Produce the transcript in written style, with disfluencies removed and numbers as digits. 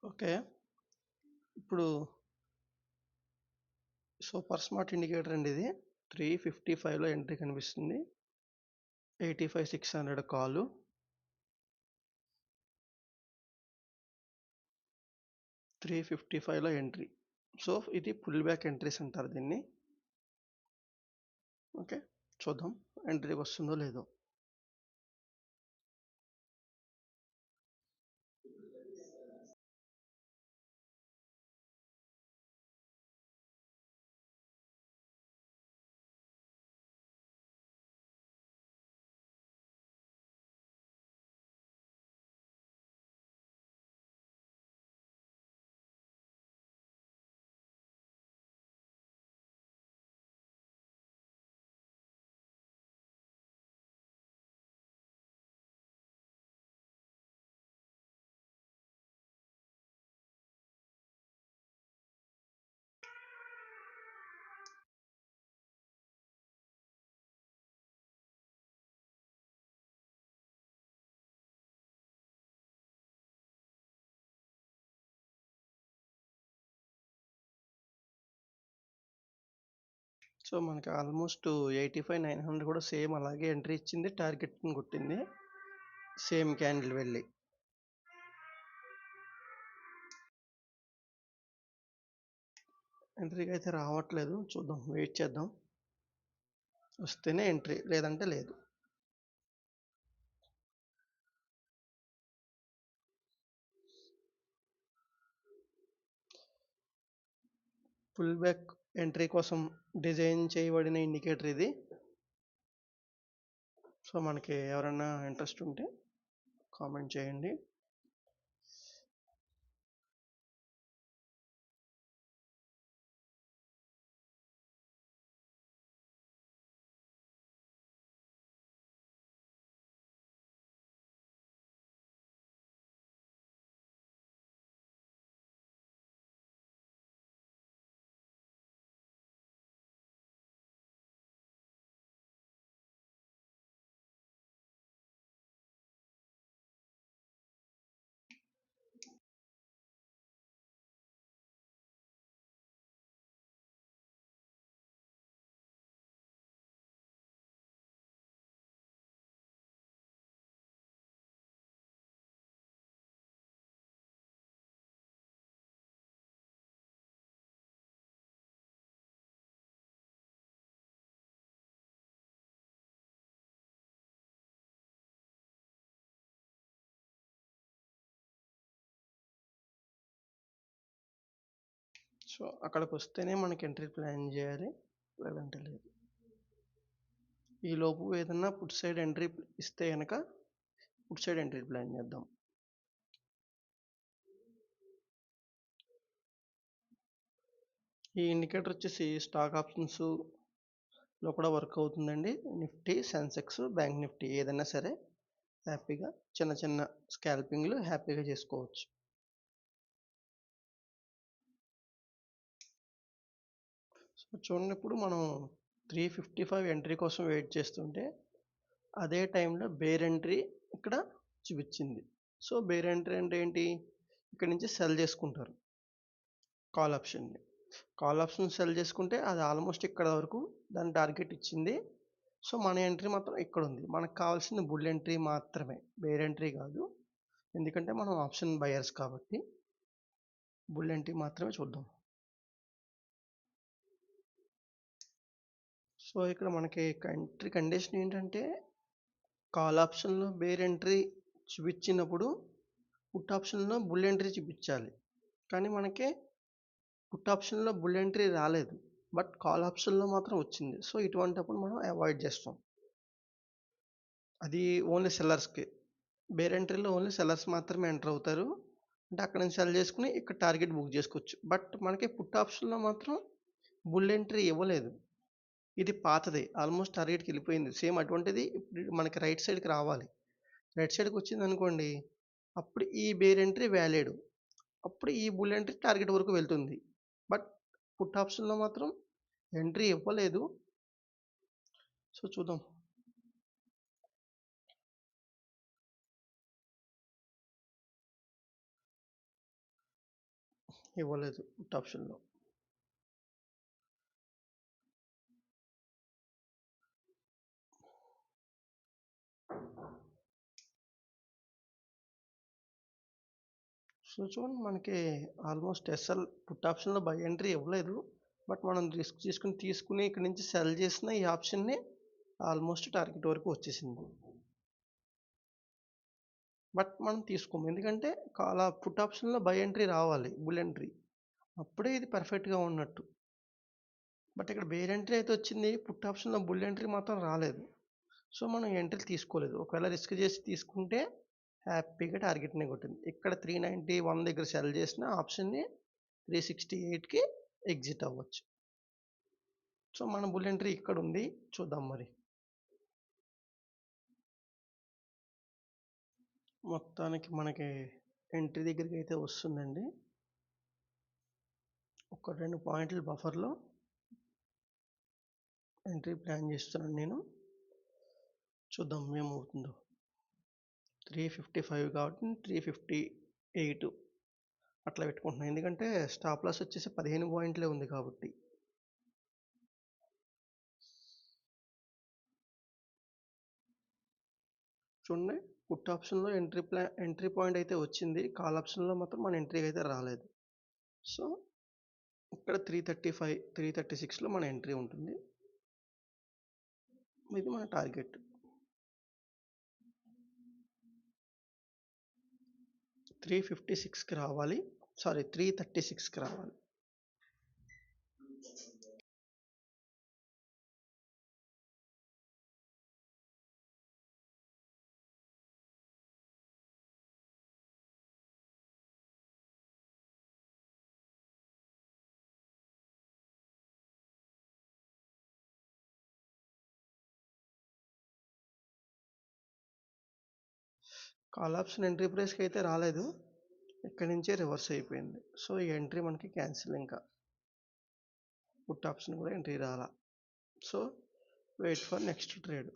Okay. ఇప్పుడు super smart indicator అండి ఇది. 355లో ఎంట్రీ కనిపిస్తుంది. 85,600 కాలు. 355లో ఎంట్రీ. సో ఇది పుల్ బ్యాక్ ఎంట్రీస్ అంటారు దీన్ని. ఓకే, చూద్దాం ఎంట్రీకి వస్తుందో లేదో. సో మనకి ఆల్మోస్ట్ 85,900 కూడా సేమ్ అలాగే ఎంట్రీ ఇచ్చింది, టార్గెట్ని కొట్టింది సేమ్ క్యాండిల్ వెళ్ళి. ఎంట్రీకి అయితే రావట్లేదు, చూద్దాం, వెయిట్ చేద్దాం. వస్తేనే ఎంట్రీ, లేదంటే లేదు. పుల్ బ్యాక్ ఎంట్రీ కోసం డిజైన్ చేయబడిన ఇండికేటర్ ఇది. సో మనకి ఎవరైనా ఇంట్రెస్ట్ ఉంటే కామెంట్ చేయండి. సో అక్కడికి వస్తేనే మనకి ఎంట్రీ ప్లాన్ చేయాలి, లేదంటే లేదు. ఈ లోపు ఏదన్నా పుట్ సైడ్ ఎంట్రీ ఇస్తే కనుక పుట్ సైడ్ ఎంట్రీ ప్లాన్ చేద్దాం. ఈ ఇండికేటర్ వచ్చేసి స్టాక్ ఆప్షన్స్ లో కూడా వర్క్ అవుతుందండి. నిఫ్టీ, సెన్సెక్స్, బ్యాంక్ నిఫ్టీ ఏదైనా సరే హ్యాపీగా చిన్న చిన్న స్కాల్పింగ్లు హ్యాపీగా చేసుకోవచ్చు. సో చూడండి, ఇప్పుడు మనం 355 ఎంట్రీ కోసం వెయిట్ చేస్తుంటే అదే టైంలో బేర్ ఎంట్రీ ఇక్కడ చూపించింది. సో బేర్ ఎంట్రీ అంటే ఏంటి, ఇక్కడ నుంచి సెల్ చేసుకుంటారు కాల్ ఆప్షన్ని. కాల్ ఆప్షన్ సెల్ చేసుకుంటే అది ఆల్మోస్ట్ ఇక్కడ వరకు దాని టార్గెట్ ఇచ్చింది. సో మన ఎంట్రీ మాత్రం ఇక్కడ ఉంది. మనకు కావాల్సింది బుల్ ఎంట్రీ మాత్రమే, బేర్ ఎంట్రీ కాదు. ఎందుకంటే మనం ఆప్షన్ బయర్స్ కాబట్టి బుల్ ఎంట్రీ మాత్రమే చూద్దాం. సో ఇక్కడ మనకి ఎంట్రీ కండిషన్ ఏంటంటే కాల్ ఆప్షన్లో బేర్ ఎంట్రీ చూపించినప్పుడు పుట్ ఆప్షన్లో బుల్ ఎంట్రీ చూపించాలి. కానీ మనకి పుట్ ఆప్షన్లో బుల్ ఎంట్రీ రాలేదు, బట్ కాల్ ఆప్షన్లో మాత్రం వచ్చింది. సో ఇటువంటిప్పుడు మనం అవాయిడ్ చేస్తాం. అది ఓన్లీ సెల్లర్స్కి. బేర్ ఎంట్రీలో ఓన్లీ సెల్లర్స్ మాత్రమే ఎంటర్ అవుతారు. అంటే అక్కడ నుంచి సెల్ చేసుకుని ఇక్కడ టార్గెట్ బుక్ చేసుకోవచ్చు. బట్ మనకి పుట్ ఆప్షన్లో మాత్రం బుల్ ఎంట్రీ ఇవ్వలేదు. ఇది పాతది, ఆల్మోస్ట్ టార్గెట్కి వెళ్ళిపోయింది. సేమ్ అటువంటిది ఇప్పుడు మనకి రైట్ సైడ్కి రావాలి. రైట్ సైడ్కి వచ్చింది అనుకోండి, అప్పుడు ఈ బేర్ ఎంట్రీ వ్యాలిడ్, అప్పుడు ఈ బుల్ ఎంట్రీ టార్గెట్ వరకు వెళ్తుంది. బట్ పుట్ ఆప్షన్లో మాత్రం ఎంట్రీ ఇవ్వలేదు. సో చూద్దాం. ఇవ్వలేదు పుట్ ఆప్షన్లో. సో చూడండి, మనకి ఆల్మోస్ట్ ఎస్ఎల్ పుట్ ఆప్షన్లో బై ఎంట్రీ ఇవ్వలేదు. బట్ మనం రిస్క్ తీసుకుని ఇక్కడ నుంచి సెల్ చేసిన ఈ ఆప్షన్ని ఆల్మోస్ట్ టార్గెట్ వరకు వచ్చేసింది. బట్ మనం తీసుకోము, ఎందుకంటే పుట్ ఆప్షన్లో బై ఎంట్రీ రావాలి, బుల్ ఎంట్రీ, అప్పుడే ఇది పర్ఫెక్ట్గా ఉన్నట్టు. బట్ ఇక్కడ బేర్ ఎంట్రీ అయితే వచ్చింది, పుట్ ఆప్షన్లో బుల్ ఎంట్రీ మాత్రం రాలేదు. సో మనం ఎంట్రీ తీసుకోలేదు. ఒకవేళ రిస్క్ చేసి తీసుకుంటే హ్యాపీగా టార్గెట్ని కొట్టింది. ఇక్కడ 391 దగ్గర సెల్ చేసిన ఆప్షన్ని 368కి ఎగ్జిట్ అవ్వచ్చు. సో మన బుల్ ఎంట్రీ ఇక్కడ ఉంది, చూద్దాం మరి. మొత్తానికి మనకి ఎంట్రీ దగ్గరికి అయితే వస్తుందండి. ఒక 2 పాయింట్లు బఫర్లో ఎంట్రీ ప్లాన్ చేస్తున్నాను నేను. చూద్దాం ఏమవుతుందో. 355 కాబట్టి 358 అట్లా పెట్టుకుంటున్నాను, ఎందుకంటే స్టాప్ లాస్ వచ్చేసి 15 పాయింట్లే ఉంది కాబట్టి. చూడండి, పుట్ ఆప్షన్లో ఎంట్రీ పాయింట్ అయితే వచ్చింది, కాల్ ఆప్షన్లో మాత్రం మన ఎంట్రీ అయితే రాలేదు. సో ఇక్కడ 335 336లో మన ఎంట్రీ ఉంటుంది. ఇది మన టార్గెట్. 356కి రావాలి, సారీ 336కి రావాలి. కాల్ ఆప్షన్ ఎంట్రీ ప్రైస్కి అయితే రాలేదు, ఇక్కడి నుంచే రివర్స్ అయిపోయింది. సో ఈ ఎంట్రీ మనకి క్యాన్సిల్. ఇంకా పుట్ ఆప్షన్ కూడా ఎంట్రీ రాలా. So wait for next trade.